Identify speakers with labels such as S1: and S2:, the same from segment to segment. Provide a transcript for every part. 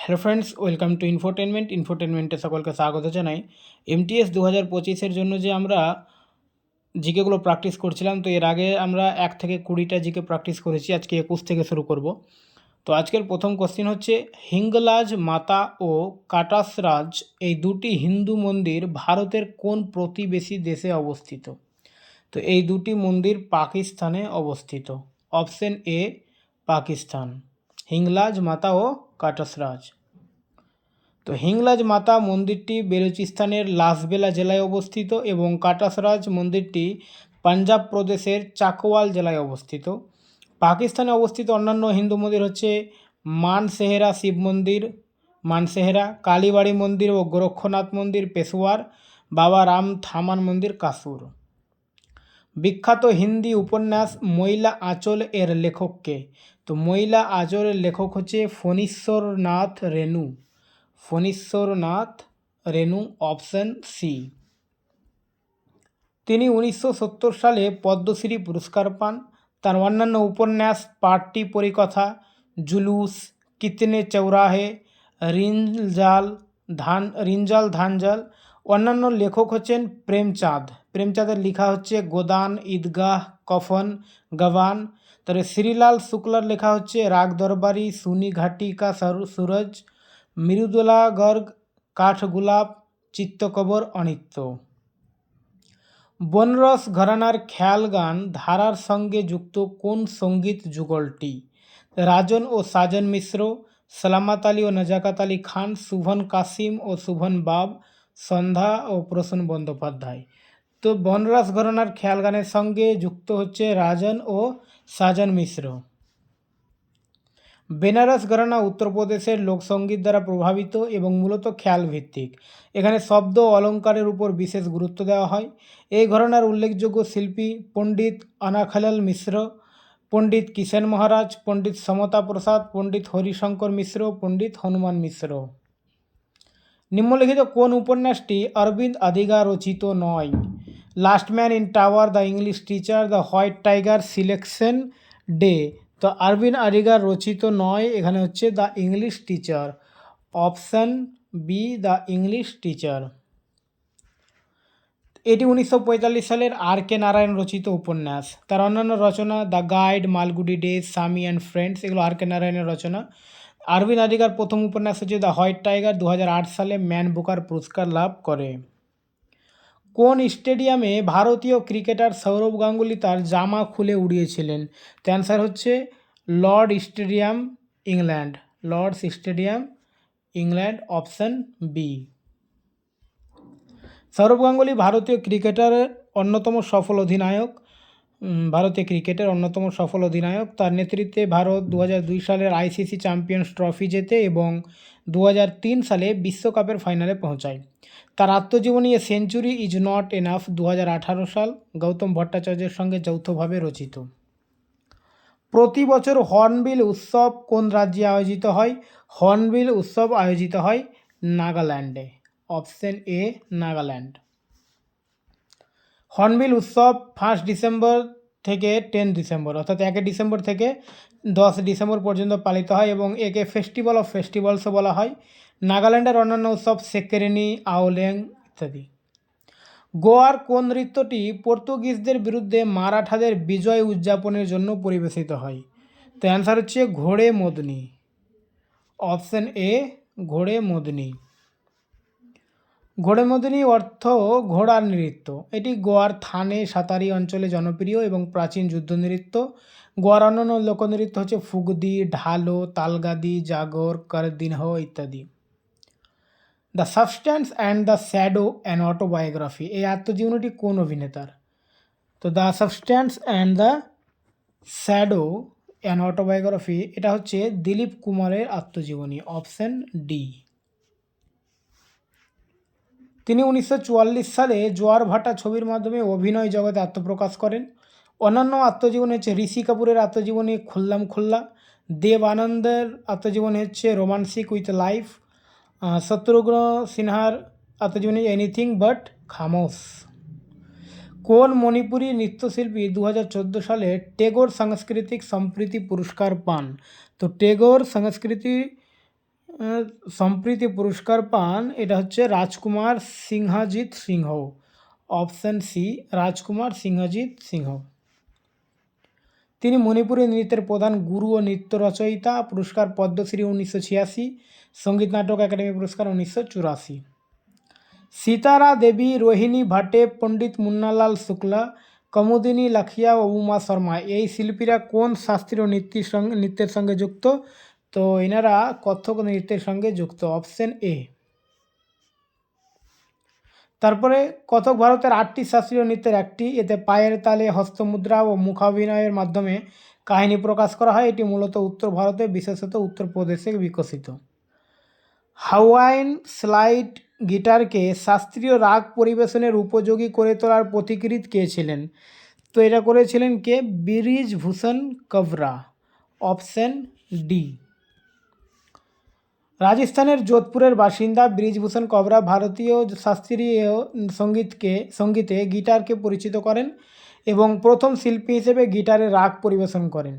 S1: Hello friends, welcome to ইনফোটেনমেন্টে সকলকে স্বাগত জানাই। এমটিএস 2025-এর জন্য যে আমরা জিকেগুলো প্র্যাকটিস করছিলাম, তো এর আগে আমরা 1 থেকে 20টা জিকে প্র্যাকটিস করেছি। আজকে 21 থেকে শুরু করব। তো আজকের প্রথম কোশ্চিন হচ্ছে, হিঙ্গলাজ মাতা ও কাটাসরাজ এই দুটি হিন্দু মন্দির ভারতের কোন প্রতিবেশী দেশে অবস্থিত? তো এই দুটি মন্দির পাকিস্তানে অবস্থিত। অপশন এ পাকিস্তান, হিঙ্গলাজ মাতা ও কাটাসরাজ। তো হিংলাজ মাতা মন্দিরটি বেলুচিস্তানের লাসবেলা জেলায় অবস্থিত এবং কাটাসরাজ মন্দিরটি পাঞ্জাব প্রদেশের চাকওয়াল জেলায় অবস্থিত। পাকিস্তানে অবস্থিত অন্যান্য হিন্দু মন্দির হচ্ছে মানসেহরা শিব মন্দির, মানসেহরা, কালীবাড়ি মন্দির ও গোরক্ষনাথ মন্দির পেশোয়ার, বাবা রাম থামান মন্দির কাসুর। বিখ্যাত হিন্দি উপন্যাস মইলা আঁচল এর লেখককে? তো মইলা আঁচলের লেখক হচ্ছে ফণীশ্বরনাথ রেণু। ফণীশ্বরনাথ রেণু, অপশন সি। তিনি 1970 সালে পদ্মশ্রী পুরস্কার পান। তার অন্যান্য উপন্যাস পার্টি পরিকথা, জুলুস, কিতনে চৌরাহে, রিঞ্জাল ধানজাল। অন্যান্য লেখক হচ্ছেন প্রেমচাঁদ। প্রেমচাঁদের লেখা হচ্ছে গোদান, ঈদগাহ, কফন, গবান। তারপরে শ্রীলাল শুক্লার লেখা হচ্ছে রাগ দরবারি, সুনি ঘাটি কা সুরজ, মৃদুলা গর্গ, কাঠগোলাপ, চিত্তকবর, অনিত্য। বনরস ঘরানার খেয়াল গান ধারার সঙ্গে যুক্ত কোন সঙ্গীত যুগলটি? রাজন ও সাজন মিশ্র, সালামত আলী ও নজাকাত আলী খান, শুভন কাসিম ও শুভন বাব, সন্ধ্যা ও প্রসূন বন্দ্যোপাধ্যায়। তো বনরস ঘরানার খেয়াল গানের সঙ্গে যুক্ত হচ্ছে রাজন ও সাজন মিশ্র। বেনারস ঘরানা উত্তরপ্রদেশের লোকসঙ্গীত দ্বারা প্রভাবিত এবং মূলত খেয়াল ভিত্তিক। এখানে শব্দ ও অলঙ্কারের উপর বিশেষ গুরুত্ব দেওয়া হয়। এই ঘরানার উল্লেখযোগ্য শিল্পী পণ্ডিত অনাখালাল মিশ্র, পণ্ডিত কিষেন মহারাজ, পণ্ডিত সমতা প্রসাদ, পণ্ডিত হরিশঙ্কর মিশ্র, পণ্ডিত হনুমান মিশ্র। নিম্নলিখিত কোন উপন্যাসটি অরবিন্দ আদিগা রচিত নয়? Last man in tower, the English teacher, the white tiger, selection day. তো অরবিন্দ আদিগার রচিত নয়, এখানে হচ্ছে the English teacher. Option B, the English teacher. এটি 1945 সালের আর কে নারায়ণ রচিত উপন্যাস। তার অন্যান্য রচনা দ্য গাইড, মালগুডি ডেজ, স্বামী অ্যান্ড ফ্রেন্ডস, এগুলো আর কে নারায়ণের রচনা। অরবিন্দ আদিগার প্রথম উপন্যাস হচ্ছে দ্য হোয়াইট টাইগার, 2008 সালে ম্যান বুকার পুরস্কার লাভ করে। কোন স্টেডিয়ামে ভারতীয় ক্রিকেটার সৌরভ গাঙ্গুলি তার জামা খুলে উড়িয়েছিলেন? তো অ্যান্সার হচ্ছে lord stadium, England. Lord's stadium, England, option B. Sourav Ganguly ভারতীয় ক্রিকেটের অন্যতম সফল অধিনায়ক। তার নেতৃত্বে ভারত 2002 সালের আইসিসি চ্যাম্পিয়ন্স ট্রফি জেতে এবং 2003 সালে বিশ্বকাপের ফাইনালে পৌঁছায়। তার আত্মজীবনী a century is not enough 2018 সাল গৌতম ভট্টাচার্যের সঙ্গে যৌথভাবে রচিত। প্রতি বছর হর্নবিল উৎসব কোন রাজ্যে আয়োজিত হয়? হর্নবিল উৎসব আয়োজিত হয় নাগাল্যান্ডে। Option A, Nagaland. হর্নবিল উৎসব 1 ডিসেম্বর থেকে 10 ডিসেম্বর, অর্থাৎ 1 ডিসেম্বর থেকে 10 ডিসেম্বর পর্যন্ত পালিত হয় এবং একে ফেস্টিভ্যাল অফ ফেস্টিভ্যালসও বলা হয়। নাগাল্যান্ডের অন্যান্য উৎসব সেকেরেনি, আওলেং ইত্যাদি। গোয়ার কোন নৃত্যটি পর্তুগিজদের বিরুদ্ধে মারাঠাদের বিজয় উদযাপনের জন্য পরিবেশিত হয়? তো অ্যান্সার হচ্ছে ঘোড়ে মদনি। Option A, ঘোড়ে মদনি। ঘোড়ে মদনি অর্থ ঘোড়ার নৃত্য। এটি গোয়ার থানে সাতারি অঞ্চলে জনপ্রিয় এবং প্রাচীন যুদ্ধ নৃত্য। গোয়ার অন্যান্য লোকনৃত্য হচ্ছে ফুগদি, ঢালো, তালগাদি, জাগর, করদিনহ ইত্যাদি। The substance and the shadow an autobiography, এই আত্মজীবনীটি কোন অভিনেতার? তো the substance and the shadow an autobiography, এটা হচ্ছে দিলীপ কুমারের আত্মজীবনী। Option D. তিনি 1944 সালে জোয়ার ভাটা ছবির মাধ্যমে অভিনয় জগতে আত্মপ্রকাশ করেন। অন্যান্য আত্মজীবনী হচ্ছে ঋষি কাপুরের আত্মজীবনী খুল্লাম খুল্লা, দেব আনন্দের আত্মজীবনী হচ্ছে রোমান্সিক উইথ লাইফ, শত্রুঘ্ন সিনহার আত্মজীবনী এনিথিং বাট খামোশ। কোন মণিপুরী নৃত্যশিল্পী 2014 সালে টেগোর সাংস্কৃতিক সম্প্রীতি পুরস্কার পান? তো টেগোর সাংস্কৃতিক সম্প্রীতি পুরস্কার পান এটা হচ্ছে রাজকুমার সিংহাজিৎ সিংহ। অপশান সি, রাজকুমার সিংহাজিৎ সিংহ। তিনি মণিপুরী নৃত্যের প্রধান গুরু ও নৃত্য রচয়িতা। পুরস্কার পদ্মশ্রী 1986, সঙ্গীত নাটক একাডেমি পুরস্কার 1984। সিতারা দেবী, রোহিণী ভাটে, পণ্ডিত মুন্নালাল শুক্লা, কমোদিনী লাখিয়া ও উমা শর্মা এই শিল্পীরা কোন শাস্ত্রীয় নৃত্যের সঙ্গে যুক্ত? তো এনারা কত্থক নৃত্যের সঙ্গে যুক্ত। Option A. তারপরে কত্থক ভারতের 8টি শাস্ত্রীয় নৃত্যের একটি। এতে পায়ের তালে, হস্তমুদ্রা ও মুখাভিনয়ের মাধ্যমে কাহিনী প্রকাশ করা হয়। এটি মূলত উত্তর ভারতে, বিশেষত উত্তরপ্রদেশে বিকশিত। হাওয়াইন স্লাইড গিটারকে শাস্ত্রীয় রাগ পরিবেশনের উপযোগী করে তোলার পথিকৃৎ কে ছিলেন? তো এটা করেছিলেন কে? ব্রিজভূষণ কবরা। Option D. রাজস্থানের যোধপুরের বাসিন্দা ব্রিজভূষণ কবরা ভারতীয় শাস্ত্রীয় সঙ্গীতে গিটারকে পরিচিত করেন এবং প্রথম শিল্পী হিসেবে গিটারে রাগ পরিবেশন করেন।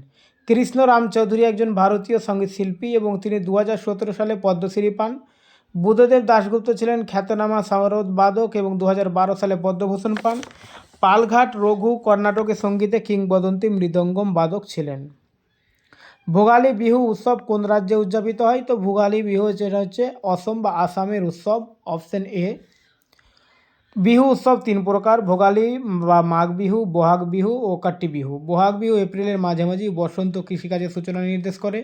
S1: কৃষ্ণ রাম চৌধুরী একজন ভারতীয় সঙ্গীত শিল্পী এবং তিনি 2017 সালে পদ্মশ্রী পান। বুদ্ধদেব দাশগুপ্ত ছিলেন খ্যাতনামা সরোদ বাদক এবং 2012 সালে পদ্মভূষণ পান। পালঘাট রঘু কর্ণাটকের সঙ্গীতে কিংবদন্তি মৃদঙ্গম বাদক ছিলেন। ভোগালী বিহু উৎসব কোন রাজ্যে উদযাপিত হয়? তো ভোগালী বিহু যেটা হচ্ছে অসম বা আসামের উৎসব। Option A. বিহু উৎসব 3 প্রকার: ভোগালী বা মাঘ বিহু, বহাগ বিহু ও কাটি বিহু। বহাগ বিহু এপ্রিলের মাঝামাঝি বসন্ত কৃষিকাজের সূচনা নির্দেশ করে।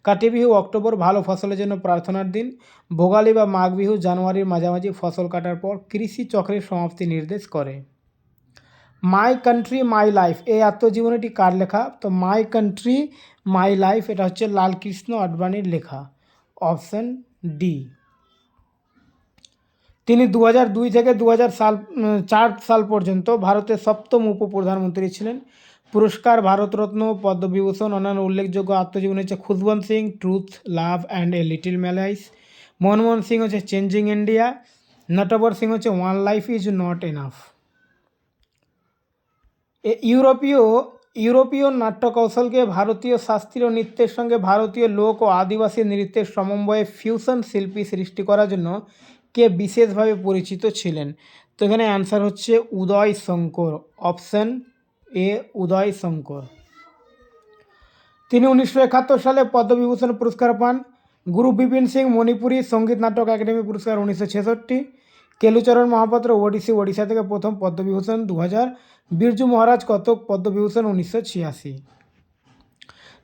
S1: কাটি বিহু অক্টোবর, ভালো ফসলের জন্য প্রার্থনার দিন। ভোগালী বা মাঘ বিহু জানুয়ারির মাঝামাঝি ফসল কাটার পর কৃষি চক্রের সমাপ্তি নির্দেশ করে। মাই কান্ট্রি মাই লাইফ এই আত্মজীবনীটি কার লেখা? তো মাই কান্ট্রি মাই লাইফ এটা হচ্ছে লালকৃষ্ণ আডবাণীর লেখা। Option D. তিনি 2002 থেকে 2004 সাল পর্যন্ত ভারতের 7ম উপপ্রধানমন্ত্রী ছিলেন। পুরস্কার ভারতরত্ন, পদ্মবিভূষণ। অন্যান্য উল্লেখযোগ্য আত্মজীবনী হচ্ছে Khushwant Singh, truth, love and a little malaise. Manmohan Singh হচ্ছে চেঞ্জিং ইন্ডিয়া। নটবর সিং হচ্ছে one life is not enough. ইউরোপীয় নাট্য কৌশলকে ভারতীয় শাস্ত্রীয় নৃত্যের সঙ্গে ভারতীয় লোক ও আদিবাসী নৃত্যের সমন্বয়ে ফিউশন শিল্পী সৃষ্টি করার জন্য কে বিশেষভাবে পরিচিত ছিলেন? তো এখানে অ্যান্সার হচ্ছে উদয় শঙ্কর। অপশন এ, উদয় শঙ্কর। তিনি 1971 সালে পদ্মবিভূষণ পুরস্কার পান। গুরু বিপিন সিং মণিপুরী সঙ্গীত নাটক একাডেমি পুরস্কার 1966। কেলুচরণ মহাপাত্র ওড়িশা থেকে প্রথম পদ্মবিভূষণ 2000। বিরজু মহারাজ কত্থক পদ্মবিভূষণ 1986।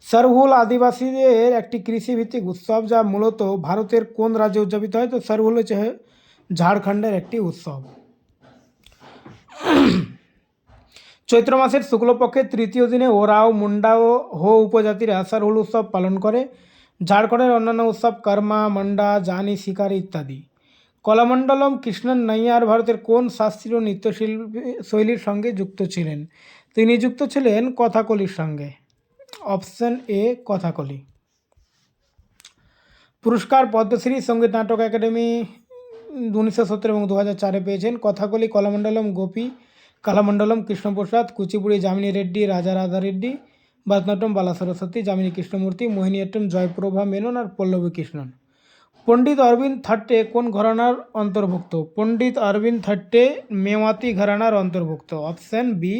S1: সরহুল আদিবাসীদের একটি কৃষিভিত্তিক উৎসব যা মূলত ভারতের কোন রাজ্যে উদযাপিত হয়? তো সরহুল হচ্ছে ঝাড়খণ্ডের একটি উৎসব। চৈত্র মাসের শুক্লপক্ষের 3য় দিনে ওরাও, মুন্ডা ও হো উপজাতিরা সরহুল উৎসব পালন করে। ঝাড়খণ্ডের অন্যান্য উৎসব কর্মা, মন্ডা, জানি, শিকারি ইত্যাদি। কলামণ্ডলম কৃষ্ণন নাইয়ার ভারতের কোন শাস্ত্রীয় নৃত্যশৈলীর সঙ্গে যুক্ত ছিলেন? তিনি যুক্ত ছিলেন কথাকলির সঙ্গে। Option A, Kathakali. পুরস্কার পদ্মশ্রী সঙ্গীত নাটক একাডেমি 1970 এবং 2004 পেয়েছেন। কথাকলি কলামণ্ডলম গোপী, কালামণ্ডলম কৃষ্ণপ্রসাদ, কুচিপুড়ি যামিনী রেড্ডি, রাজা রাধা রেড্ডি, ভারতনাট্যম বালা সরস্বতী, যামিনী কৃষ্ণমূর্তি, মোহিনীঅট্টম জয়প্রভা মেনন আর পল্লবী কৃষ্ণন। পণ্ডিত অরবিন্দ থট্টে কোন ঘরানার অন্তর্ভুক্ত? পণ্ডিত অরবিন্দ থট্টে মেওয়াতি ঘরানার অন্তর্ভুক্ত। Option B,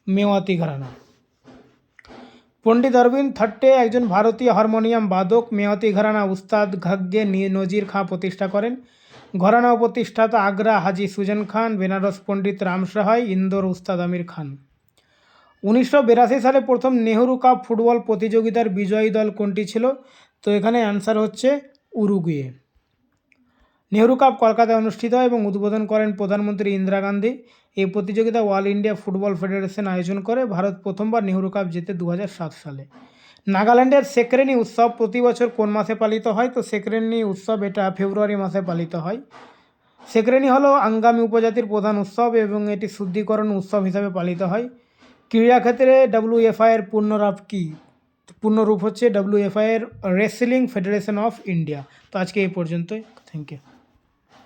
S1: Mewati gharana. পণ্ডিত অরবিন্দ থট্টে একজন ভারতীয় হারমোনিয়াম বাদক। মেওয়াতি ঘরানা উস্তাদ ঘাগ্গে নজির খাঁ প্রতিষ্ঠা করেন। ঘরানা প্রতিষ্ঠাতা আগ্রা হাজি সুজন খান, বেনারস পণ্ডিত রাম সহায়, ইন্দোর উস্তাদ আমির খান। 1982 সালে প্রথম নেহরু কাপ ফুটবল প্রতিযোগিতার বিজয়ী দল কোনটি ছিল? তো এখানে অ্যান্সার হচ্ছে উরুগুয়ে। নেহরু কাপ কলকাতায় অনুষ্ঠিত হয় এবং উদ্বোধন করেন প্রধানমন্ত্রী ইন্দিরা গান্ধী। এই প্রতিযোগিতা অল ইন্ডিয়া ফুটবল ফেডারেশন আয়োজন করে। ভারত প্রথমবার নেহরু কাপ জেতে 2007 সালে। নাগাল্যান্ডের সেকরেনি উৎসব প্রতি বছর কোন মাসে পালিত হয়? তো সেকরেনি উৎসব এটা ফেব্রুয়ারি মাসে পালিত হয়। সেকরেনি হলো আঙ্গামি উপজাতির প্রধান উৎসব এবং এটি শুদ্ধিকরণ উৎসব হিসাবে পালিত হয়। ক্রীড়াক্ষেত্রে WFI এর পূর্ণরূপ হচ্ছে WFI এর রেসলিং ফেডারেশন অফ ইন্ডিয়া। তো আজকে এই পর্যন্তই। Thank you.